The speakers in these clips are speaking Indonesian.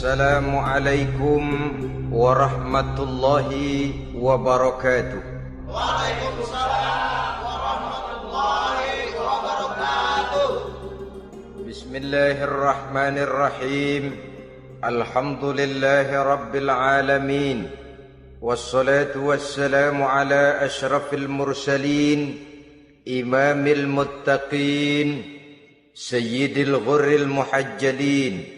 Assalamualaikum warahmatullahi wabarakatuh. Waalaikumsalam warahmatullahi wabarakatuh. Bismillahirrahmanirrahim. Alhamdulillahi rabbil alamin. Wassalatu wassalamu ala ashrafil mursalin, imamil muttaqin, sayyidil ghurril muhajjalin,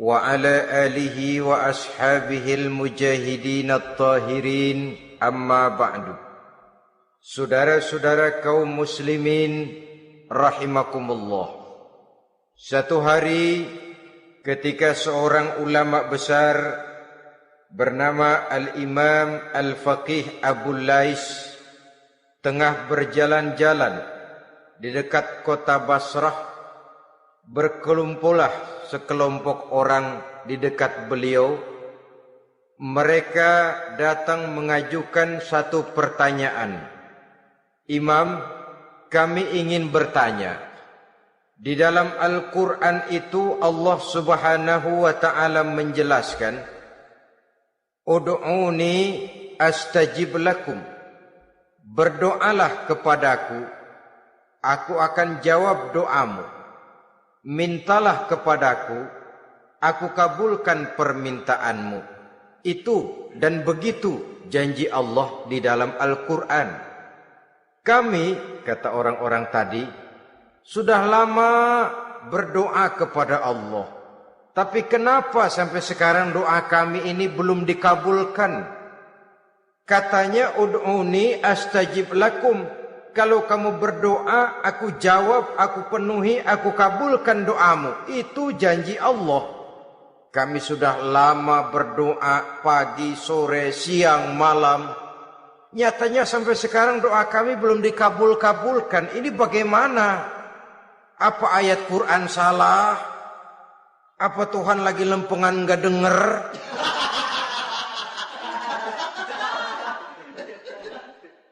wa ala alihi wa ashabihil mujahidin at-tahirin, amma ba'du. Saudara-saudara kaum muslimin rahimakumullah. Satu hari ketika seorang ulama besar bernama Al-Imam Al-Faqih Abu Lais tengah berjalan-jalan di dekat kota Basrah, berkelumpulah sekelompok orang di dekat beliau. Mereka datang mengajukan satu pertanyaan. Imam, kami ingin bertanya. Di dalam Al-Quran itu Allah Subhanahu wa ta'ala menjelaskan, Ud'uni astajib lakum. Berdoalah kepadaku, aku akan jawab doamu. Mintalah kepadaku, aku kabulkan permintaanmu. Itu dan begitu janji Allah di dalam Al-Quran. Kami, kata orang-orang tadi, sudah lama berdoa kepada Allah. Tapi kenapa sampai sekarang doa kami ini belum dikabulkan? Katanya, Ud'uni astajib lakum. Kalau kamu berdoa, aku jawab, aku penuhi, aku kabulkan doamu. Itu janji Allah. Kami sudah lama berdoa pagi, sore, siang, malam. Nyatanya sampai sekarang doa kami belum dikabul-kabulkan. Ini bagaimana? Apa ayat Quran salah? Apa Tuhan lagi lempengan gak denger?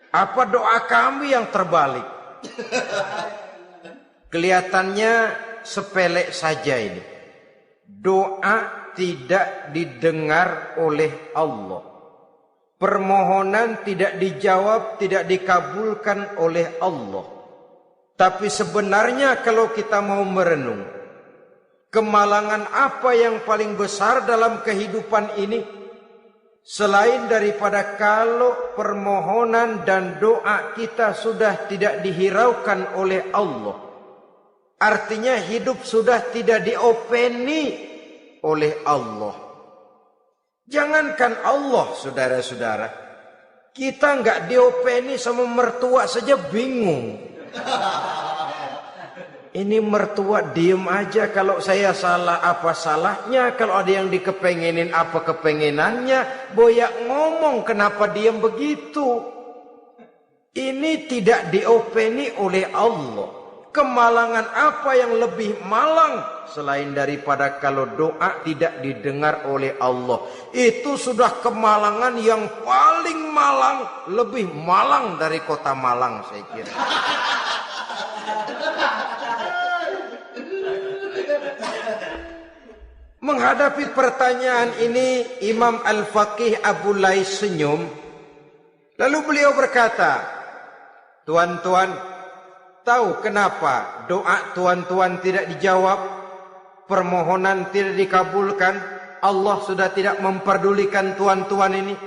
Apa doa kami yang terbalik? Kelihatannya sepele saja ini. Doa tidak didengar oleh Allah. Permohonan tidak dijawab, tidak dikabulkan oleh Allah. Tapi sebenarnya kalau kita mau merenung, kemalangan apa yang paling besar dalam kehidupan ini? Selain daripada kalau permohonan dan doa kita sudah tidak dihiraukan oleh Allah. Artinya hidup sudah tidak diopeni oleh Allah. Jangankan Allah, saudara-saudara, kita nggak diopeni sama mertua saja bingung. Ini mertua diem aja, kalau saya salah apa salahnya, kalau ada yang dikepengenin apa kepengenannya, boyak ngomong kenapa diem begitu. Ini tidak diopeni oleh Allah. Kemalangan apa yang lebih malang selain daripada kalau doa tidak didengar oleh Allah? Itu sudah kemalangan yang paling malang, lebih malang dari kota Malang saya kira. Menghadapi pertanyaan ini, Imam Al-Faqih Abu Lais senyum. Lalu beliau berkata, tuan-tuan, tahu kenapa doa tuan-tuan tidak dijawab? Permohonan tidak dikabulkan? Allah sudah tidak memperdulikan tuan-tuan ini?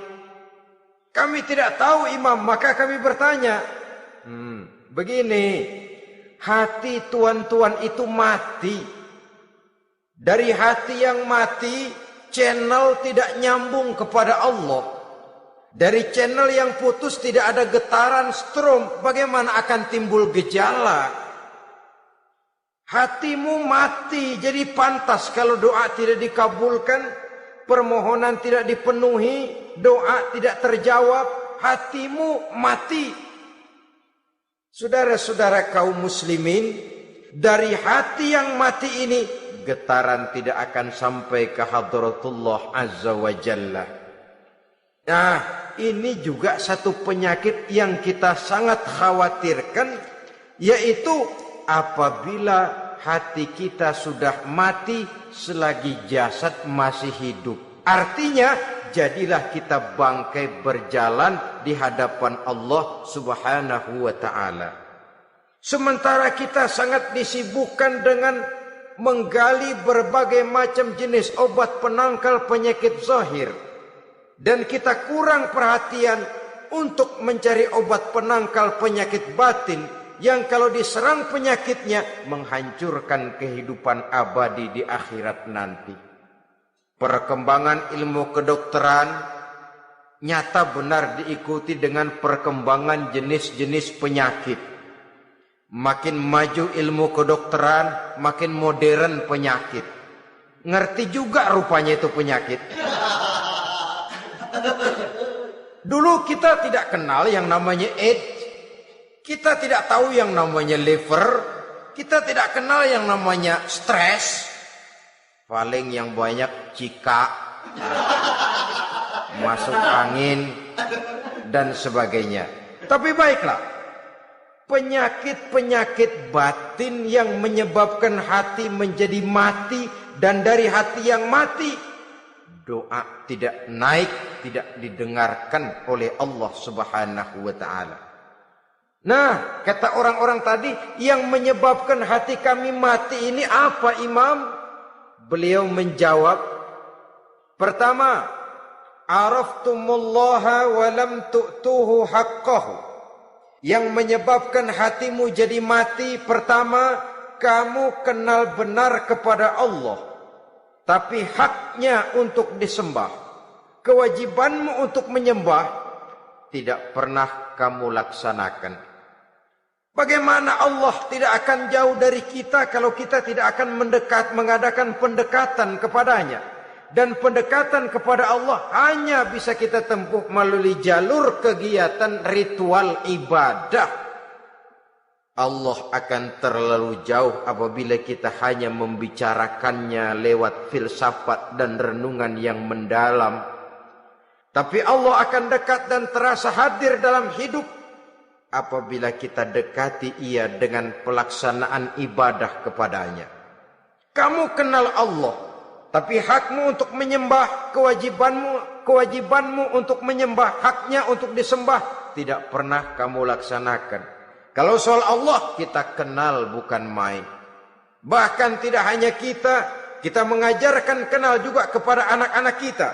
Kami tidak tahu, Imam, maka kami bertanya. Begini, hati tuan-tuan itu mati. Dari hati yang mati, channel tidak nyambung kepada Allah. Dari channel yang putus tidak ada getaran strom, bagaimana akan timbul gejala? Hatimu mati, jadi pantas kalau doa tidak dikabulkan, permohonan tidak dipenuhi, doa tidak terjawab, hatimu mati. Saudara-saudara kaum muslimin, dari hati yang mati ini, getaran tidak akan sampai ke hadratullah azza wa jalla. Nah, ini juga satu penyakit yang kita sangat khawatirkan, yaitu apabila hati kita sudah mati selagi jasad masih hidup. Artinya, jadilah kita bangkai berjalan di hadapan Allah Subhanahu wa ta'ala. Sementara kita sangat disibukkan dengan menggali berbagai macam jenis obat penangkal penyakit zahir, dan kita kurang perhatian untuk mencari obat penangkal penyakit batin yang kalau diserang penyakitnya menghancurkan kehidupan abadi di akhirat nanti. Perkembangan ilmu kedokteran nyata benar diikuti dengan perkembangan jenis-jenis penyakit. Makin maju ilmu kedokteran, makin modern penyakit. Ngerti juga rupanya itu penyakit. Dulu kita tidak kenal yang namanya AIDS. Kita tidak tahu yang namanya liver. Kita tidak kenal yang namanya stres. Paling yang banyak cika, masuk angin, dan sebagainya. Tapi baiklah, penyakit-penyakit batin yang menyebabkan hati menjadi mati, dan dari hati yang mati, doa tidak naik, tidak didengarkan oleh Allah Subhanahu wa ta'ala. Nah, kata orang-orang tadi, yang menyebabkan hati kami mati ini apa, Imam? Beliau menjawab, pertama, araftumullaha wa lam tu'tuhu haqqahu. Yang menyebabkan hatimu jadi mati, pertama, kamu kenal benar kepada Allah, tapi haknya untuk disembah, kewajibanmu untuk menyembah, tidak pernah kamu laksanakan. Bagaimana Allah tidak akan jauh dari kita kalau kita tidak akan mengadakan pendekatan kepadanya. Dan pendekatan kepada Allah hanya bisa kita tempuh melalui jalur kegiatan ritual ibadah. Allah akan terlalu jauh apabila kita hanya membicarakannya lewat filsafat dan renungan yang mendalam. Tapi Allah akan dekat dan terasa hadir dalam hidup apabila kita dekati ia dengan pelaksanaan ibadah kepadanya. Kamu kenal Allah, tapi hakmu untuk menyembah, kewajibanmu untuk menyembah, haknya untuk disembah, tidak pernah kamu laksanakan. Kalau soal Allah, kita kenal bukan main. Bahkan tidak hanya kita mengajarkan kenal juga kepada anak-anak kita.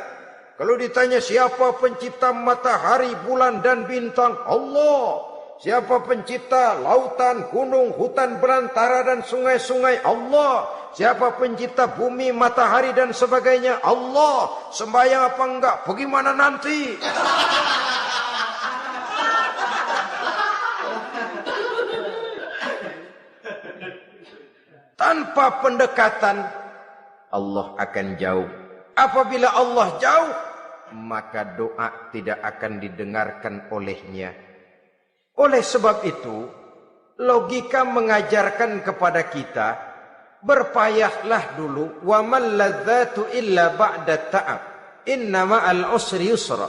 Kalau ditanya siapa pencipta matahari, bulan dan bintang, Allah. Siapa pencipta lautan, gunung, hutan belantara dan sungai-sungai, Allah. Siapa pencipta bumi, matahari dan sebagainya, Allah. Sembahyang apa enggak? Bagaimana nanti? Tanpa pendekatan, Allah akan jauh. Apabila Allah jauh, maka doa tidak akan didengarkan olehnya. Oleh sebab itu, logika mengajarkan kepada kita, berpayahlah dulu, wa mal ladzatu illa ba'da ta'ab, inna ma'al usri yusra.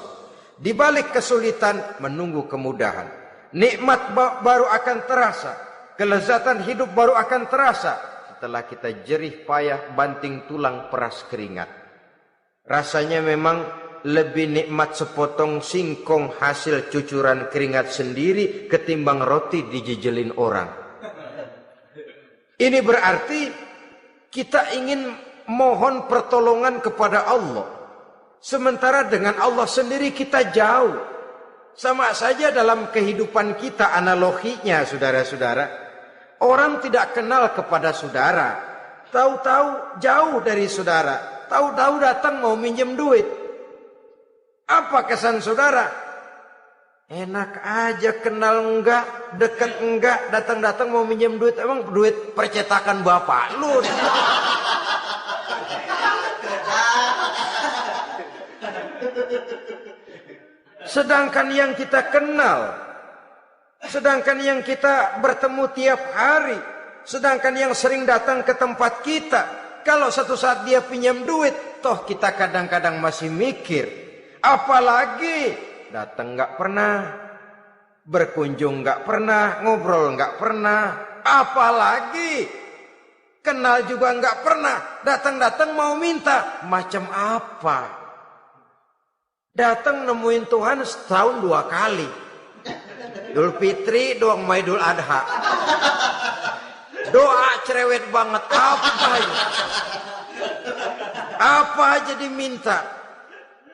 Di balik kesulitan menunggu kemudahan. Nikmat baru akan terasa, kelezatan hidup baru akan terasa setelah kita jerih payah banting tulang peras keringat. Rasanya memang lebih nikmat sepotong singkong hasil cucuran keringat sendiri ketimbang roti dijejelin orang. Ini berarti kita ingin mohon pertolongan kepada Allah, sementara dengan Allah sendiri kita jauh. Sama saja dalam kehidupan kita analoginya, saudara-saudara. Orang tidak kenal kepada saudara, tahu-tahu jauh dari saudara, tahu-tahu datang mau minjem duit. Apa kesan saudara? Enak aja, kenal enggak, dekat enggak, datang-datang mau minjem duit. Emang duit percetakan bapak lu? Sedangkan yang kita kenal, sedangkan yang kita bertemu tiap hari, sedangkan yang sering datang ke tempat kita, kalau satu saat dia pinjam duit, toh kita kadang-kadang masih mikir. Apalagi datang nggak pernah, berkunjung nggak pernah, ngobrol nggak pernah. Apalagi Kenal juga enggak pernah. Datang-datang mau minta. Macam apa? Datang nemuin Tuhan setahun 2 kali. Idul Fitri, doang Idul Adha. Doa cerewet banget. Apa ini? Apa aja diminta.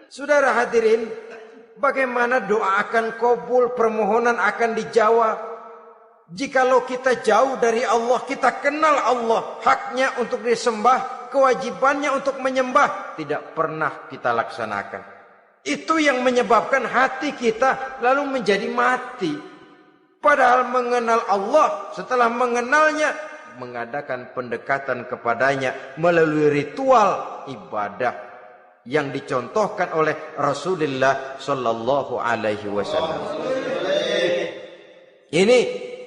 Saudara hadirin, bagaimana doa akan kabul, permohonan akan dijawab? Jikalau kita jauh dari Allah, kita kenal Allah, haknya untuk disembah, kewajibannya untuk menyembah, tidak pernah kita laksanakan. Itu yang menyebabkan hati kita lalu menjadi mati. Padahal mengenal Allah, setelah mengenalnya, mengadakan pendekatan kepadanya melalui ritual ibadah yang dicontohkan oleh Rasulullah Sallallahu Alaihi Wasallam. Ini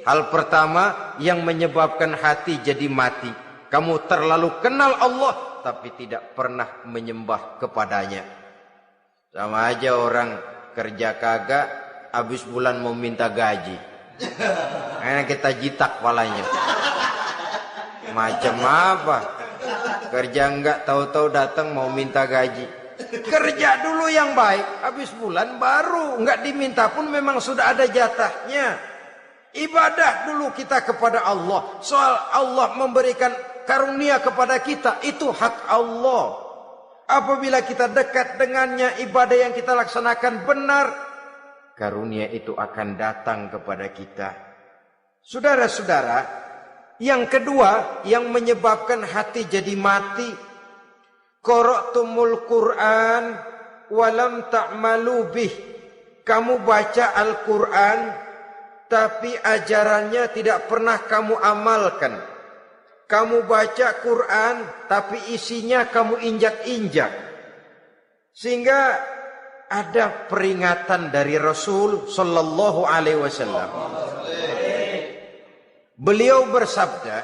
hal pertama yang menyebabkan hati jadi mati. Kamu terlalu kenal Allah tapi tidak pernah menyembah kepadanya. Sama aja orang kerja kagak, habis bulan mau minta gaji. Karena kita jitak palanya. Macam apa? Kerja enggak, tahu-tahu datang mau minta gaji. Kerja dulu yang baik, habis bulan baru enggak diminta pun memang sudah ada jatahnya. Ibadah dulu kita kepada Allah. Soal Allah memberikan karunia kepada kita, itu hak Allah. Apabila kita dekat dengannya, ibadah yang kita laksanakan benar, karunia itu akan datang kepada kita. Saudara-saudara, yang kedua yang menyebabkan hati jadi mati, qara'tumul Qur'an walam ta'malu bih. Kamu baca Al-Qur'an tapi ajarannya tidak pernah kamu amalkan. Kamu baca Quran tapi isinya kamu injak-injak. Sehingga ada peringatan dari Rasul sallallahu alaihi wasallam. Beliau bersabda,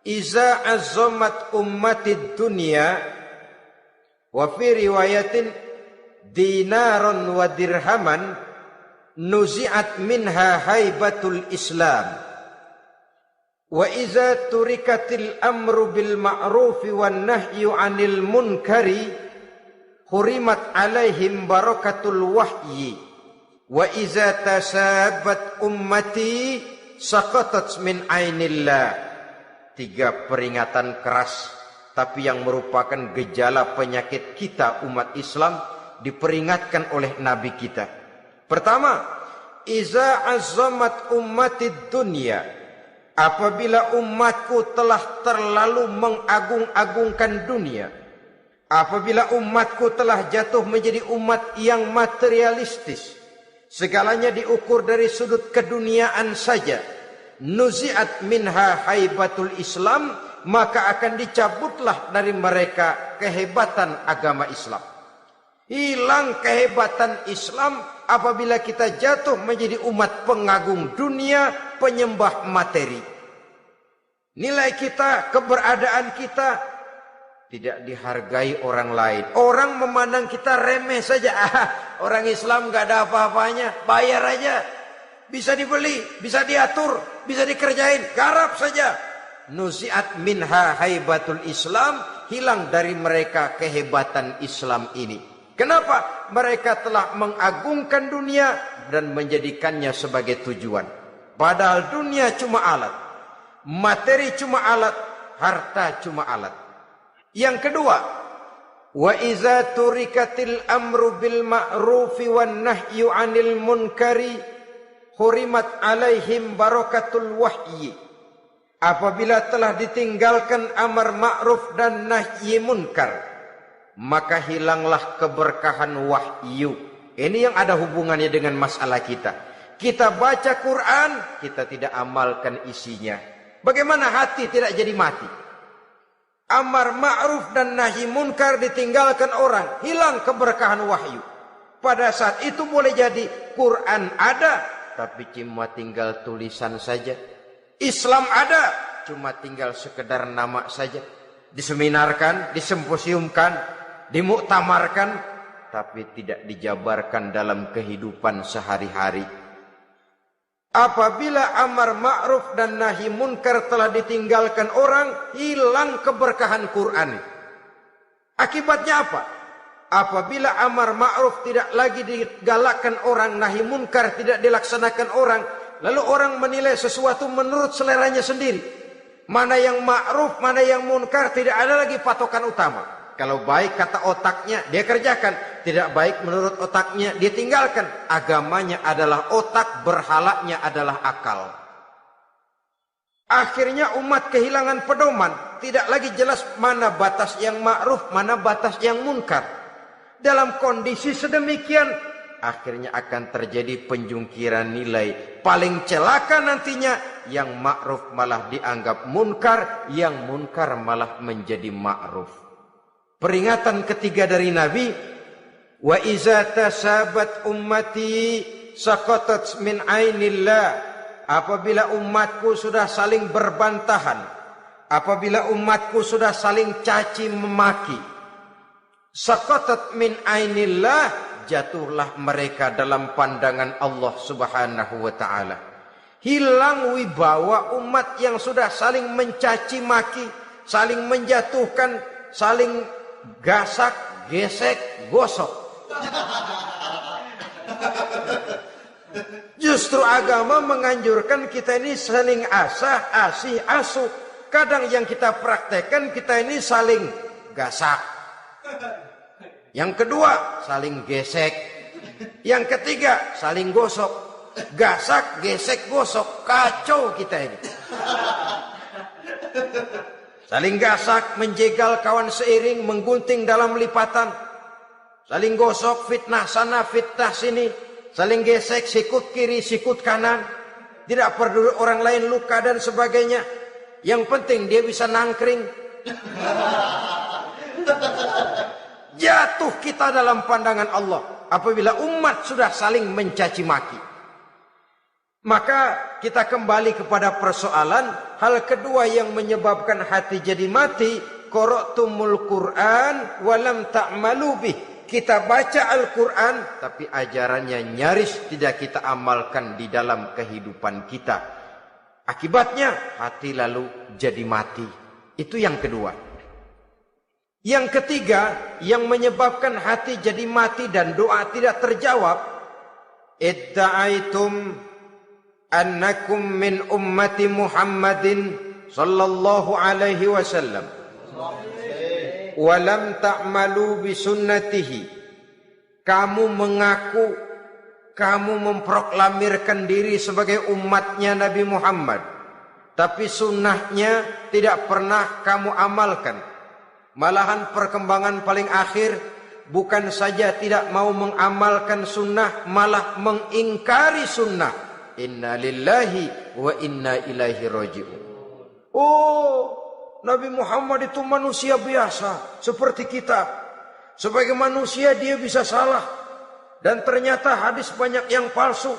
"Iza azzamat ummatid dunya wa fi riwayatin dinaron wa dirhaman nuzi'at minha haibatul Islam. Wa iza turikatil amru bil ma'rufi wan nahyu 'anil munkari hurimat 'alaihim barakatul wahyi. Wa iza tasabat ummati saqatat min ainillah." 3 peringatan keras tapi yang merupakan gejala penyakit kita umat Islam diperingatkan oleh Nabi kita. Pertama, iza azzamat ummatid dunya. Apabila umatku telah terlalu mengagung-agungkan dunia. Apabila umatku telah jatuh menjadi umat yang materialistis. Segalanya diukur dari sudut keduniaan saja. Nuzi'at minha haibatul Islam. Maka akan dicabutlah dari mereka kehebatan agama Islam. Hilang kehebatan Islam apabila kita jatuh menjadi umat pengagung dunia, penyembah materi. Nilai kita, keberadaan kita tidak dihargai orang lain. Orang memandang kita remeh saja. Orang Islam gak ada apa-apanya, bayar aja. Bisa dibeli, bisa diatur, bisa dikerjain, garap saja. Nuzi'at minha haibatul Islam, hilang dari mereka kehebatan Islam ini. Kenapa? Mereka telah mengagungkan dunia dan menjadikannya sebagai tujuan. Padahal dunia cuma alat. Materi cuma alat. Harta cuma alat. Yang kedua, wa iza turikatil amru bil ma'rufi wan nahyu 'anil munkari hurimat 'alaihim barakatul wahyi. Apabila telah ditinggalkan amar ma'ruf dan nahi munkar, maka hilanglah keberkahan wahyu. Ini yang ada hubungannya dengan masalah kita. Kita baca Quran, kita tidak amalkan isinya. Bagaimana hati tidak jadi mati? Amar ma'ruf dan nahi munkar ditinggalkan orang, hilang keberkahan wahyu. Pada saat itu boleh jadi Quran ada, tapi cuma tinggal tulisan saja. Islam ada, cuma tinggal sekedar nama saja. Diseminarkan, disimposiumkan, dimuktamarkan, tapi tidak dijabarkan dalam kehidupan sehari-hari. Apabila amar ma'ruf dan nahi munkar telah ditinggalkan orang, hilang keberkahan Quran. Akibatnya apa? Apabila amar ma'ruf tidak lagi digalakkan orang, nahi munkar tidak dilaksanakan orang, lalu orang menilai sesuatu menurut seleranya sendiri. Mana yang ma'ruf, mana yang munkar, tidak ada lagi patokan utama. Kalau baik kata otaknya, dia kerjakan. Tidak baik menurut otaknya, dia tinggalkan. Agamanya adalah otak, berhalanya adalah akal. Akhirnya umat kehilangan pedoman. Tidak lagi jelas mana batas yang ma'ruf, mana batas yang munkar. Dalam kondisi sedemikian, akhirnya akan terjadi penjungkiran nilai. Paling celaka nantinya, yang ma'ruf malah dianggap munkar, yang munkar malah menjadi ma'ruf. Peringatan ketiga dari Nabi, wa iza tasabat ummati saqatat min ainillah. Apabila umatku sudah saling berbantahan, apabila umatku sudah saling caci memaki, saqatat min ainillah, jatuhlah mereka dalam pandangan Allah Subhanahu wa taala. Hilang wibawa umat yang sudah saling mencaci maki, saling menjatuhkan, saling gasak, gesek, gosok. Justru agama menganjurkan kita ini saling asah, asih, asuh. Kadang yang kita praktekkan kita ini saling gasak. Yang kedua, saling gesek. Yang ketiga, saling gosok. Gasak, gesek, gosok. Kacau kita ini. Saling gasak, menjegal kawan seiring, menggunting dalam lipatan. Saling gosok, fitnah sana, fitnah sini. Saling gesek, sikut kiri, sikut kanan. Tidak peduli orang lain luka dan sebagainya. Yang penting dia bisa nangkring. Jatuh kita dalam pandangan Allah apabila umat sudah saling mencaci maki. Maka kita kembali kepada persoalan, hal kedua yang menyebabkan hati jadi mati, qara'tumul Qur'an walam ta'malu bih. Kita baca Al-Quran tapi ajarannya nyaris tidak kita amalkan di dalam kehidupan kita. Akibatnya hati lalu jadi mati. Itu yang kedua. Yang ketiga yang menyebabkan hati jadi mati dan doa tidak terjawab, idda'aitum annakum min ummati Muhammadin sallallahu alaihi wasallam wa lam ta'malu bi sunnatihi. Kamu mengaku, kamu memproklamirkan diri sebagai umatnya Nabi Muhammad, tapi sunnahnya tidak pernah kamu amalkan. Malahan perkembangan paling akhir bukan saja tidak mau mengamalkan sunnah, malah mengingkari sunnah. Inna lillahi wa inna ilaihi raji'un. Oh, Nabi Muhammad itu manusia biasa seperti kita. Sebagai manusia dia bisa salah. Dan ternyata hadis banyak yang palsu.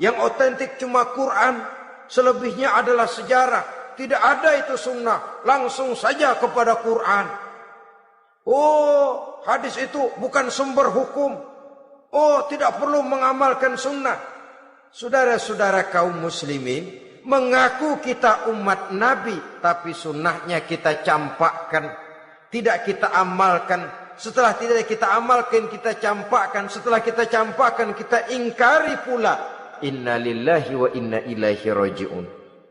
Yang otentik cuma Quran. Selebihnya adalah sejarah. Tidak ada itu sunnah. Langsung saja kepada Quran. Oh, hadis itu bukan sumber hukum. Oh, tidak perlu mengamalkan sunnah. Saudara-saudara kaum muslimin, mengaku kita umat Nabi, tapi sunnahnya kita campakkan, tidak kita amalkan. Setelah tidak kita amalkan, kita campakkan. Setelah kita campakkan, kita ingkari pula. Inna lillahi wa inna ilaihi raji'un.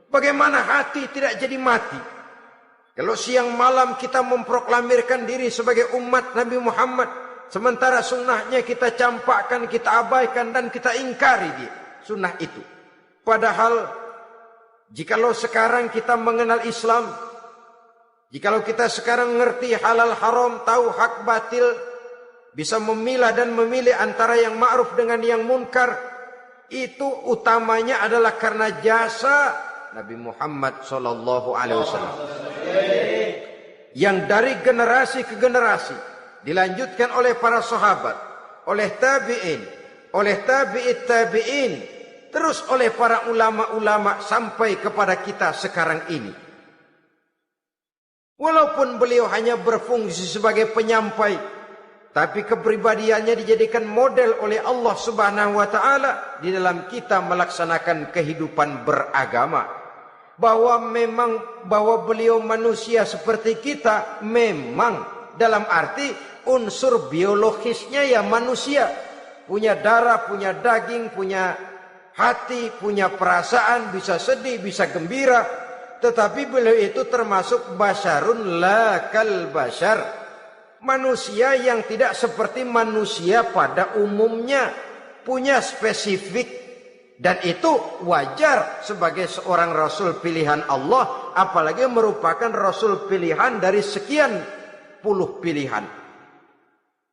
Bagaimana hati tidak jadi mati? Kalau siang malam kita memproklamirkan diri sebagai umat Nabi Muhammad, sementara sunnahnya kita campakkan, kita abaikan, dan kita ingkari dia. Sunnah itu. Padahal jikalau sekarang kita mengenal Islam, jikalau kita sekarang ngerti halal haram, tahu hak batil, bisa memilah dan memilih antara yang ma'ruf dengan yang munkar, itu utamanya adalah karena jasa Nabi Muhammad sallallahu alaihi wasallam. Yang dari generasi ke generasi dilanjutkan oleh para sahabat, oleh tabi'in, oleh tabi'it tabi'in, terus oleh para ulama-ulama sampai kepada kita sekarang ini. Walaupun beliau hanya berfungsi sebagai penyampai, tapi kepribadiannya dijadikan model oleh Allah Subhanahu wa taala di dalam kita melaksanakan kehidupan beragama. Bahwa beliau manusia seperti kita, memang dalam arti unsur biologisnya ya manusia, punya darah, punya daging, punya hati, punya perasaan, bisa sedih, bisa gembira. Tetapi beliau itu termasuk basyarun la kal basyar, manusia yang tidak seperti manusia pada umumnya, punya spesifik. Dan itu wajar sebagai seorang Rasul pilihan Allah, apalagi merupakan Rasul pilihan dari sekian puluh pilihan.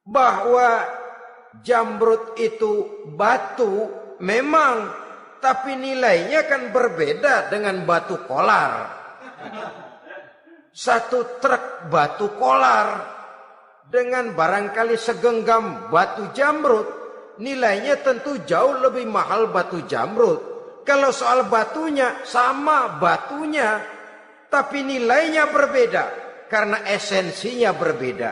Bahwa jamrud itu batu memang, tapi nilainya kan berbeda dengan batu kolar. Satu truk batu kolar dengan barangkali segenggam batu jamrud, nilainya tentu jauh lebih mahal batu jamrud. Kalau soal batunya, sama batunya, tapi nilainya berbeda karena esensinya berbeda.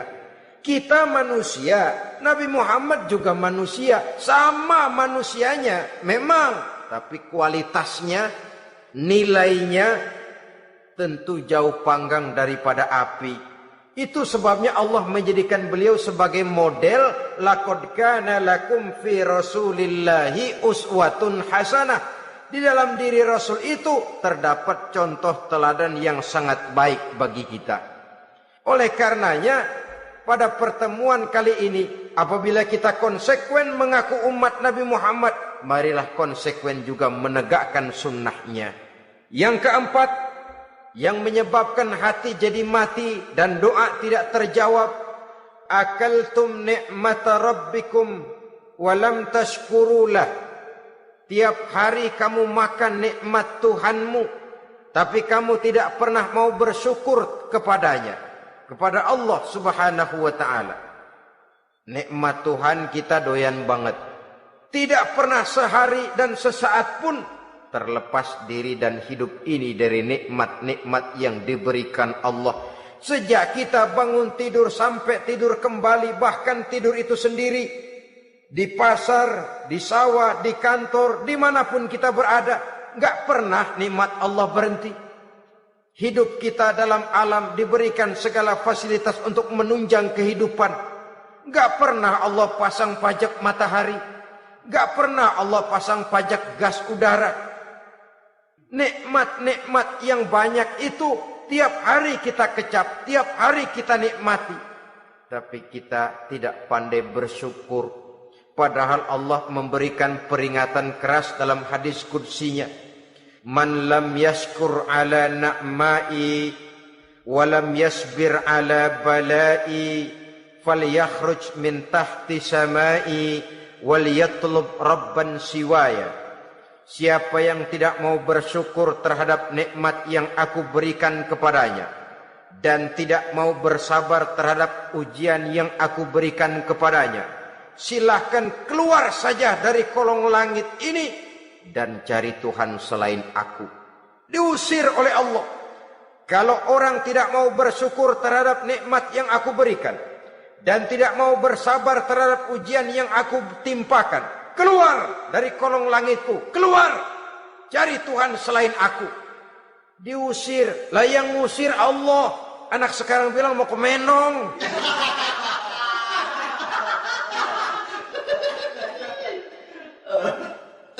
Kita manusia, Nabi Muhammad juga manusia, sama manusianya memang, tapi kualitasnya, nilainya tentu jauh panggang daripada api. Itu sebabnya Allah menjadikan beliau sebagai model. Laqad kana lakum fi rasulillahi uswatun hasanah. Di dalam diri Rasul itu terdapat contoh teladan yang sangat baik bagi kita. Oleh karenanya pada pertemuan kali ini, apabila kita konsekuen mengaku umat Nabi Muhammad, marilah konsekuen juga menegakkan sunnahnya. Yang keempat, yang menyebabkan hati jadi mati dan doa tidak terjawab, akaltum ni'mata rabbikum walam tashkurulah. Tiap hari kamu makan nikmat Tuhanmu, tapi kamu tidak pernah mau bersyukur kepadanya, kepada Allah Subhanahu wa ta'ala. Nikmat Tuhan kita doyan banget, tidak pernah sehari dan sesaat pun terlepas diri dan hidup ini dari nikmat-nikmat yang diberikan Allah. Sejak kita bangun tidur sampai tidur kembali, bahkan tidur itu sendiri, di pasar, di sawah, di kantor, dimanapun kita berada, gak pernah nikmat Allah berhenti. Hidup kita dalam alam diberikan segala fasilitas untuk menunjang kehidupan. Gak pernah Allah pasang pajak matahari, gak pernah Allah pasang pajak gas udara. Nikmat-nikmat yang banyak itu tiap hari kita kecap, tiap hari kita nikmati. Tapi kita tidak pandai bersyukur. Padahal Allah memberikan peringatan keras dalam hadis qudsinya. Man lam yashkur ala na'mai wa lam yasbir ala balai falyakhruj min tahti samai wal yatlub rabban siwaya. Siapa yang tidak mau bersyukur terhadap nikmat yang aku berikan kepadanya dan tidak mau bersabar terhadap ujian yang aku berikan kepadanya, silahkan keluar saja dari kolong langit ini dan cari Tuhan selain aku. Diusir oleh Allah. Kalau orang tidak mau bersyukur terhadap nikmat yang aku berikan dan tidak mau bersabar terhadap ujian yang aku timpakan, keluar dari kolong langitku, keluar, cari Tuhan selain aku. Diusir. Lah yang ngusir Allah. Anak sekarang bilang mau ke Menong.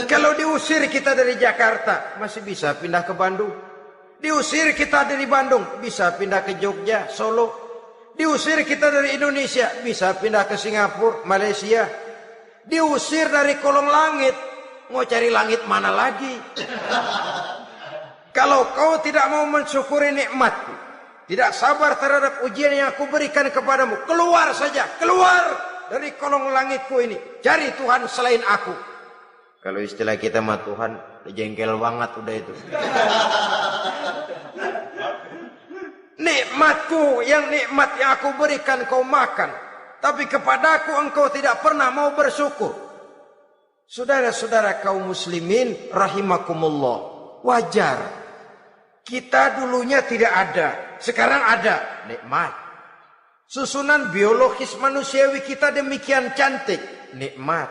Kalau diusir kita dari Jakarta, masih bisa pindah ke Bandung. Diusir kita dari Bandung, bisa pindah ke Jogja, Solo. Diusir kita dari Indonesia, bisa pindah ke Singapura, Malaysia. Diusir dari kolong langit, mau cari langit mana lagi? Kalau kau tidak mau mensyukuri nikmatku, tidak sabar terhadap ujian yang aku berikan kepadamu, keluar saja, keluar dari kolong langitku ini, cari Tuhan selain aku. Kalau istilah kita mah Tuhan, jengkel banget udah itu. Nikmatku, yang nikmat yang aku berikan kau makan, tapi kepadaku engkau tidak pernah mau bersyukur. Saudara-saudara kaum muslimin rahimakumullah, wajar. Kita dulunya tidak ada, sekarang ada nikmat. Susunan biologis manusiawi kita demikian cantik, nikmat.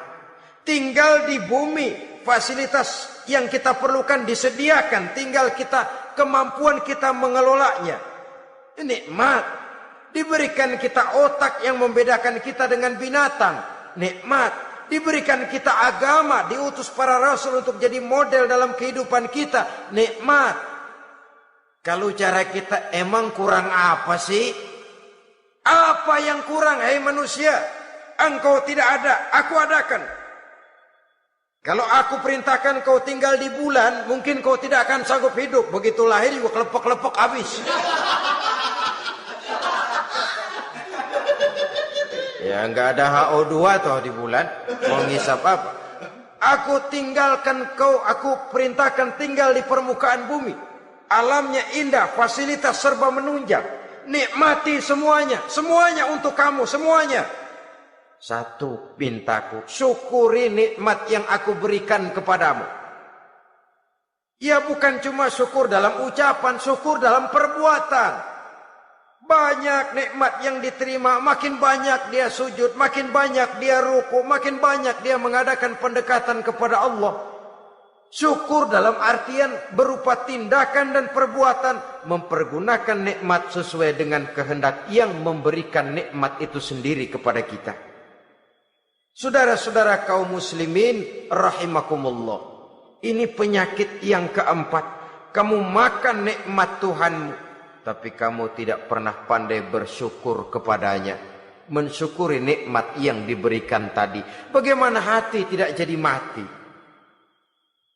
Tinggal di bumi, fasilitas yang kita perlukan disediakan, tinggal kemampuan kita mengelolanya. Nikmat. Diberikan kita otak yang membedakan kita dengan binatang, nikmat. Diberikan kita agama, diutus para rasul untuk jadi model dalam kehidupan kita, nikmat. Kalau cara kita emang kurang apa sih? Apa yang kurang, hai manusia? Engkau tidak ada, aku adakan. Kalau aku perintahkan kau tinggal di bulan, mungkin kau tidak akan sanggup hidup. Begitu lahir juga kelepek-kelepek habis. Ya nggak ada HO2 toh di bulan, mau ngisap apa? Aku tinggalkan kau, aku perintahkan tinggal di permukaan bumi. Alamnya indah, fasilitas serba menunjang. Nikmati semuanya, semuanya untuk kamu, semuanya. Satu pintaku, syukuri nikmat yang aku berikan kepadamu. Ya bukan cuma syukur dalam ucapan, syukur dalam perbuatan. Banyak nikmat yang diterima, makin banyak dia sujud, makin banyak dia ruku, makin banyak dia mengadakan pendekatan kepada Allah. Syukur dalam artian berupa tindakan dan perbuatan, mempergunakan nikmat sesuai dengan kehendak yang memberikan nikmat itu sendiri kepada kita. Saudara-saudara kaum muslimin rahimakumullah. Ini penyakit yang keempat. Kamu makan nikmat Tuhanmu, tapi kamu tidak pernah pandai bersyukur kepadanya. Mensyukuri nikmat yang diberikan tadi. Bagaimana hati tidak jadi mati?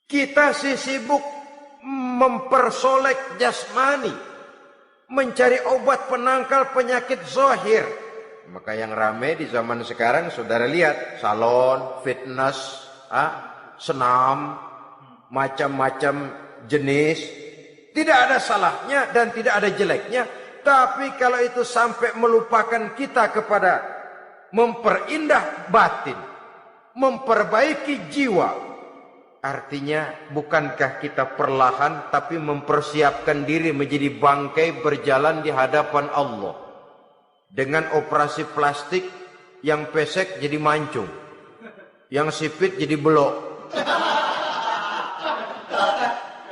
Kita sibuk mempersolek jasmani, mencari obat penangkal penyakit zahir. Maka yang ramai di zaman sekarang, saudara lihat, salon, fitness, senam, macam-macam jenis. Tidak ada salahnya dan tidak ada jeleknya. Tapi kalau itu sampai melupakan kita kepada memperindah batin, memperbaiki jiwa, artinya bukankah kita perlahan tapi mempersiapkan diri menjadi bangkai berjalan di hadapan Allah. Dengan operasi plastik, yang pesek jadi mancung, yang sipit jadi belok,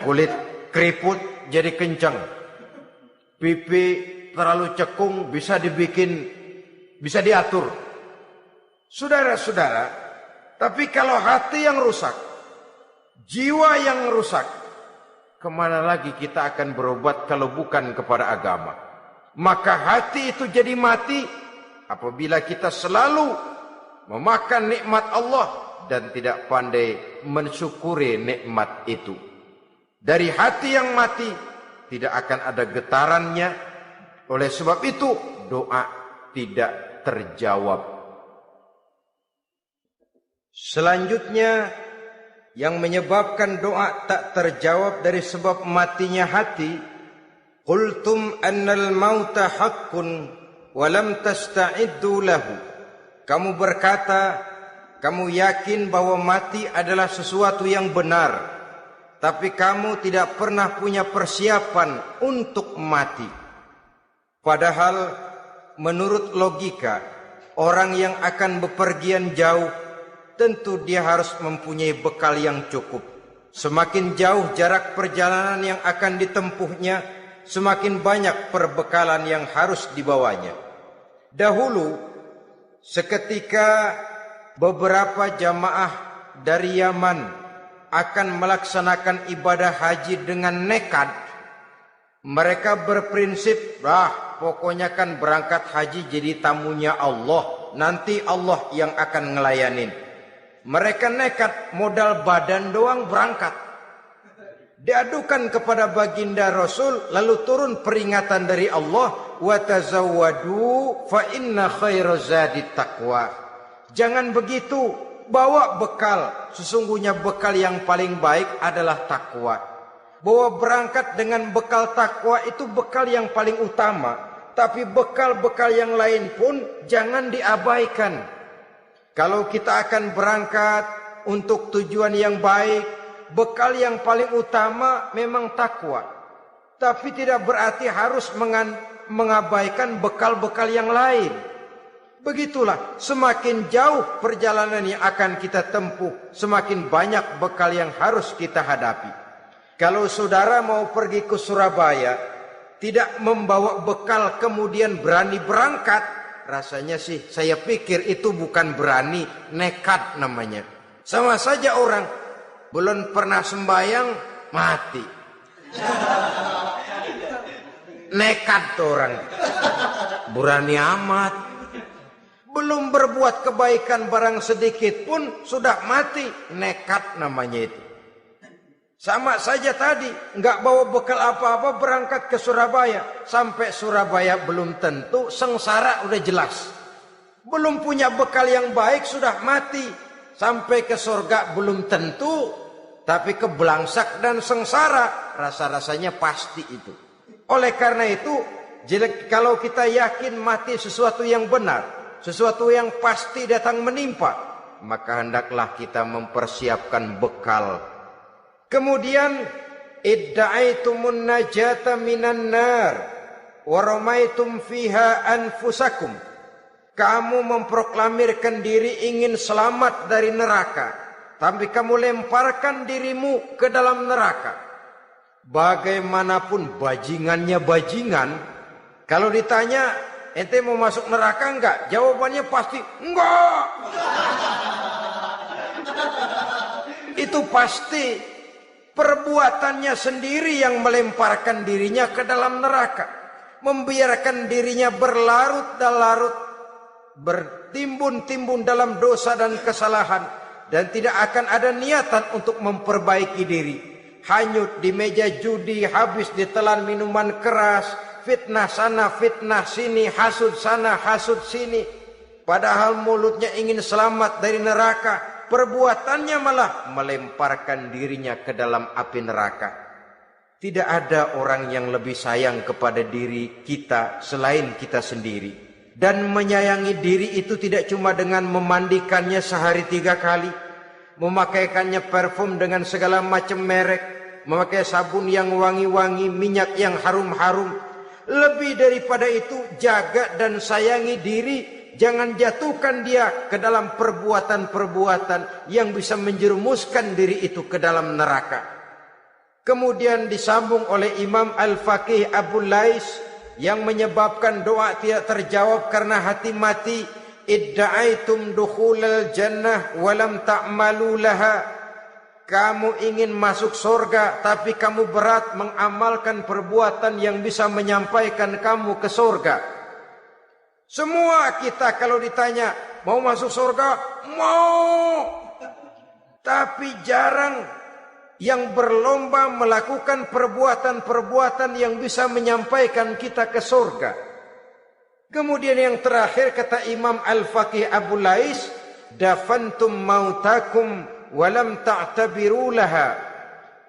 kulit keriput jadi kencang, pipi terlalu cekung bisa diatur. Saudara-saudara, tapi kalau hati yang rusak, jiwa yang rusak, kemana lagi kita akan berobat kalau bukan kepada agama? Maka hati itu jadi mati apabila kita selalu memakan nikmat Allah dan tidak pandai mensyukuri nikmat itu. Dari hati yang mati tidak akan ada getarannya. Oleh sebab itu doa tidak terjawab. Selanjutnya, yang menyebabkan doa tak terjawab dari sebab matinya hati, qultum annal mauta haqqun wa lam tasta'iddu lahu. Kamu berkata, kamu yakin bahwa mati adalah sesuatu yang benar, tapi kamu tidak pernah punya persiapan untuk mati. Padahal menurut logika, orang yang akan bepergian jauh tentu dia harus mempunyai bekal yang cukup. Semakin jauh jarak perjalanan yang akan ditempuhnya, semakin banyak perbekalan yang harus dibawanya. Dahulu, seketika beberapa jamaah dari Yaman akan melaksanakan ibadah haji dengan nekat, mereka berprinsip, pokoknya kan berangkat haji jadi tamunya Allah, nanti Allah yang akan ngelayanin. Mereka nekat, modal badan doang berangkat. Diadukan kepada baginda Rasul, lalu turun peringatan dari Allah, wa tazawwadu fa inna khairaz zadi taqwa. Jangan begitu, bawa bekal. Sesungguhnya bekal yang paling baik adalah takwa. Bahwa berangkat dengan bekal takwa itu bekal yang paling utama. Tapi bekal-bekal yang lain pun jangan diabaikan. Kalau kita akan berangkat untuk tujuan yang baik, bekal yang paling utama memang takwa. Tapi tidak berarti harus mengabaikan bekal-bekal yang lain. Begitulah, semakin jauh perjalanan yang akan kita tempuh, semakin banyak bekal yang harus kita hadapi. Kalau saudara mau pergi ke Surabaya, tidak membawa bekal kemudian berani berangkat, rasanya sih saya pikir itu bukan berani, nekat namanya. Sama saja orang belum pernah sembahyang mati. Nekat tuh orang. Berani amat. Belum berbuat kebaikan barang sedikit pun sudah mati. Nekat namanya itu. Sama saja tadi, nggak bawa bekal apa-apa berangkat ke Surabaya. Sampai Surabaya belum tentu, sengsara udah jelas. Belum punya bekal yang baik sudah mati. Sampai ke surga belum tentu, tapi kebelangsak dan sengsara rasa-rasanya pasti itu. Oleh karena itu, kalau kita yakin mati sesuatu yang benar, sesuatu yang pasti datang menimpa, maka hendaklah kita mempersiapkan bekal. Kemudian, idda'aitumun najata minan nar wa ramaitum fiha anfusakum. Kamu memproklamirkan diri ingin selamat dari neraka, tapi kamu lemparkan dirimu ke dalam neraka. Bagaimanapun bajingannya bajingan, kalau ditanya, ente mau masuk neraka enggak? Jawabannya pasti enggak. Itu pasti perbuatannya sendiri yang melemparkan dirinya ke dalam neraka. Membiarkan dirinya berlarut-larut, bertimbun-timbun dalam dosa dan kesalahan. Dan tidak akan ada niatan untuk memperbaiki diri. Hanyut di meja judi, habis ditelan minuman keras, fitnah sana, fitnah sini, hasud sana, hasud sini. Padahal mulutnya ingin selamat dari neraka, perbuatannya malah melemparkan dirinya ke dalam api neraka. Tidak ada orang yang lebih sayang kepada diri kita selain kita sendiri. Dan menyayangi diri itu tidak cuma dengan memandikannya sehari 3 kali, memakaikannya parfum dengan segala macam merek, memakai sabun yang wangi-wangi, minyak yang harum-harum. Lebih daripada itu, jaga dan sayangi diri. Jangan jatuhkan dia ke dalam perbuatan-perbuatan yang bisa menjerumuskan diri itu ke dalam neraka. Kemudian disambung oleh Imam Al-Faqih Abu Lais yang menyebabkan doa tidak terjawab karena hati mati. Idda'aitum dukhulal jannah walam ta'malu laha. Kamu ingin masuk surga, tapi kamu berat mengamalkan perbuatan yang bisa menyampaikan kamu ke surga. Semua kita kalau ditanya, mau masuk surga? Mau. Tapi jarang yang berlomba melakukan perbuatan-perbuatan yang bisa menyampaikan kita ke surga. Kemudian yang terakhir kata Imam Al-Faqih Abu Lais, dafantum mautakum walam ta'tabiru laha.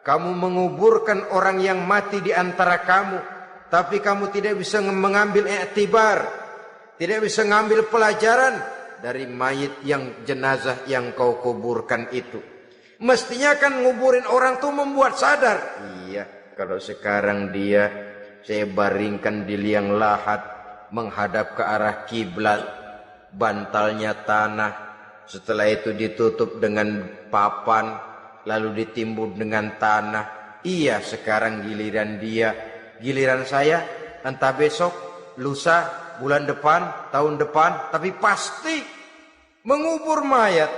Kamu menguburkan orang yang mati di antara kamu, tapi kamu tidak bisa mengambil iktibar, tidak bisa mengambil pelajaran dari mayit yang jenazah yang kau kuburkan itu. Mestinya kan nguburin orang tuh membuat sadar. Iya, kalau sekarang dia saya baringkan di liang lahat, menghadap ke arah kiblat, bantalnya tanah, setelah itu ditutup dengan papan, lalu ditimbun dengan tanah. Iya, sekarang giliran dia, giliran saya, entah besok, lusa, bulan depan, tahun depan, tapi pasti mengubur mayat,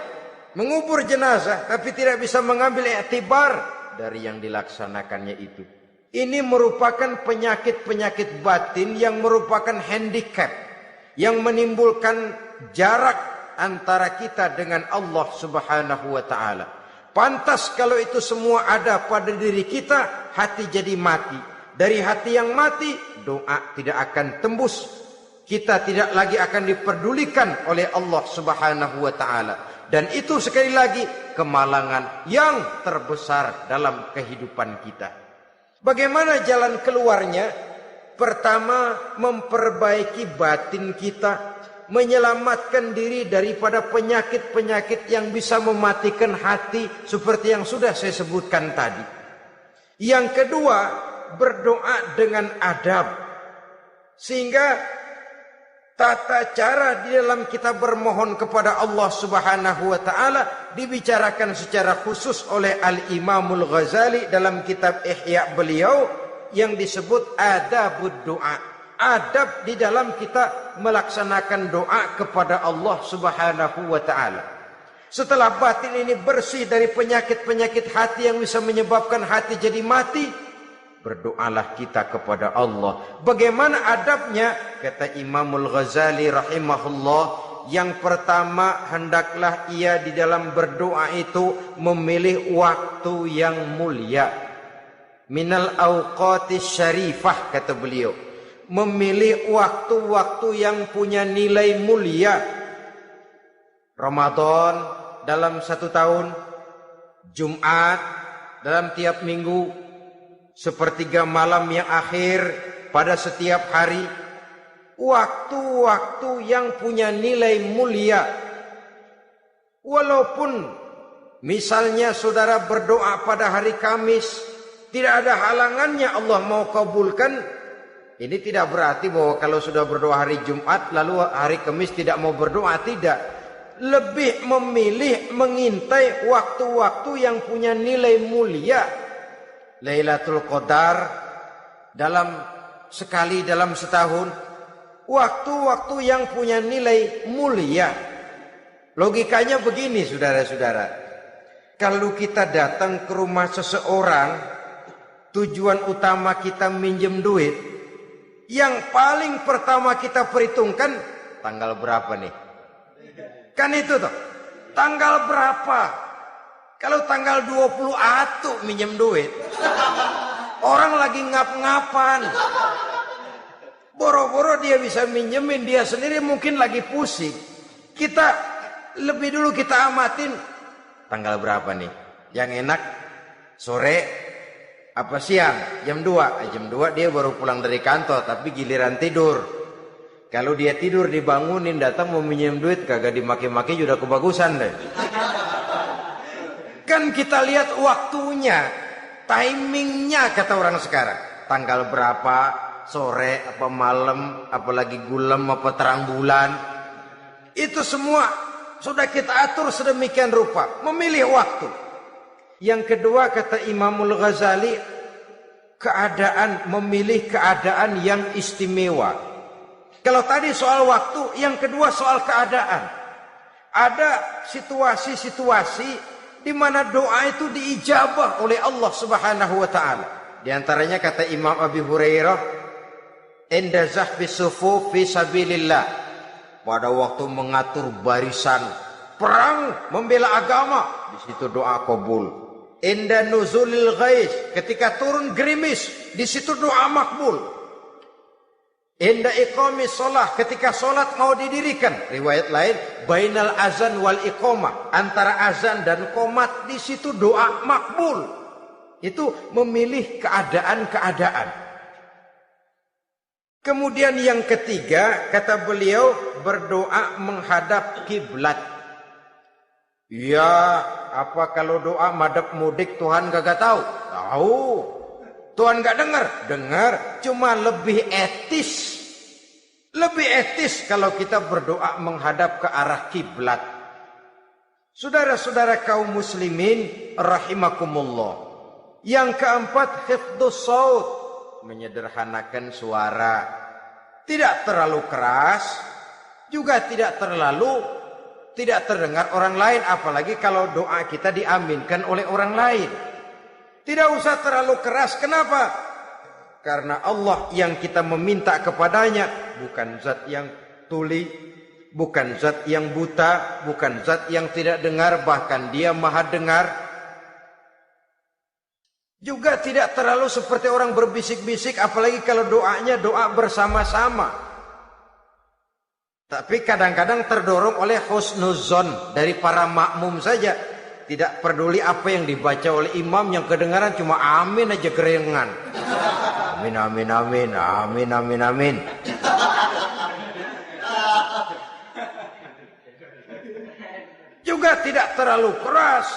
mengubur jenazah, tapi tidak bisa mengambil iktibar dari yang dilaksanakannya itu. Ini merupakan penyakit-penyakit batin yang merupakan handicap, yang menimbulkan jarak antara kita dengan Allah Subhanahu wa ta'ala. Pantas kalau itu semua ada pada diri kita, hati jadi mati. Dari hati yang mati, doa tidak akan tembus. Kita tidak lagi akan diperdulikan oleh Allah Subhanahu wa ta'ala. Dan itu sekali lagi kemalangan yang terbesar dalam kehidupan kita. Bagaimana jalan keluarnya? Pertama, memperbaiki batin kita, menyelamatkan diri daripada penyakit-penyakit yang bisa mematikan hati seperti yang sudah saya sebutkan tadi. Yang kedua, berdoa dengan adab. Sehingga tata cara di dalam kita bermohon kepada Allah Subhanahu wa taala dibicarakan secara khusus oleh Al-Imamul Ghazali dalam kitab Ihya beliau yang disebut adabud doa. Adab di dalam kita melaksanakan doa kepada Allah Subhanahu wa taala. Setelah batin ini bersih dari penyakit-penyakit hati yang bisa menyebabkan hati jadi mati, berdoalah kita kepada Allah. Bagaimana adabnya? Kata Imamul Ghazali rahimahullah, yang pertama hendaklah ia di dalam berdoa itu memilih waktu yang mulia. Minal awqatis syarifah, kata beliau. Memilih waktu-waktu yang punya nilai mulia. Ramadan dalam 1 tahun, Jumat dalam tiap minggu, sepertiga malam yang akhir pada setiap hari. Waktu-waktu yang punya nilai mulia. Walaupun misalnya saudara berdoa pada hari Kamis, tidak ada halangannya Allah mau kabulkan. Ini tidak berarti bahwa kalau sudah berdoa hari Jumat lalu hari Kamis tidak mau berdoa, tidak. Lebih memilih mengintai waktu-waktu yang punya nilai mulia. Lailatul Qadar sekali dalam setahun. Waktu-waktu yang punya nilai mulia. Logikanya begini saudara-saudara. Kalau kita datang ke rumah seseorang, tujuan utama kita minjem duit, yang paling pertama kita perhitungkan tanggal berapa nih? Kan itu toh. Tanggal berapa? Kalau tanggal 20 atuh minjem duit. Orang lagi ngap-ngapan. Boro-boro dia bisa minjemin, dia sendiri mungkin lagi pusing. Kita lebih dulu kita amatin tanggal berapa nih? Yang enak sore apa siang? Jam 2. Jam 2 dia baru pulang dari kantor, tapi giliran tidur. Kalau dia tidur dibangunin, datang mau minjem duit, kagak dimaki-maki sudah kebagusan deh. Kan kita lihat waktunya, timingnya kata orang sekarang. Tanggal berapa, sore apa malam, apalagi gulam apa terang bulan. Itu semua sudah kita atur sedemikian rupa, memilih waktu. Yang kedua kata Imamul Ghazali, memilih keadaan yang istimewa. Kalau tadi soal waktu, yang kedua soal keadaan. Ada situasi-situasi di mana doa itu diijabah oleh Allah Subhanahu wa taala. Di antaranya kata Imam Abi Hurairah, "Inda zahfis sufuf fi sabilillah." Pada waktu mengatur barisan perang membela agama, di situ doa kabul. Inda nuzulil ghais, ketika turun gerimis, di situ doa makbul. Inda iqamis shalah, ketika salat mau didirikan, riwayat lain bainal azan wal iqamah, antara azan dan qomat, di situ doa makbul. Itu memilih keadaan-keadaan. Kemudian yang ketiga kata beliau, berdoa menghadap kiblat. Ya, apa kalau doa madhab mudik Tuhan kagak tahu? Tahu. Tuhan gak dengar? Dengar. Cuma lebih etis. Lebih etis kalau kita berdoa menghadap ke arah kiblat. Saudara-saudara kaum muslimin rahimakumullah. Yang keempat, hifdzus shaut, menyederhanakan suara. Tidak terlalu keras, juga tidak terdengar orang lain, apalagi kalau doa kita diaminkan oleh orang lain. Tidak usah terlalu keras. Kenapa? Karena Allah yang kita meminta kepadanya bukan zat yang tuli, bukan zat yang buta, bukan zat yang tidak dengar, bahkan Dia Maha dengar. Juga tidak terlalu seperti orang berbisik-bisik, apalagi kalau doanya doa bersama-sama. Tapi kadang-kadang terdorong oleh husnuzon dari para makmum saja. Tidak peduli apa yang dibaca oleh imam, yang kedengaran cuma amin aja kerengan. Amin, amin, amin, amin, amin, amin. Juga tidak terlalu keras.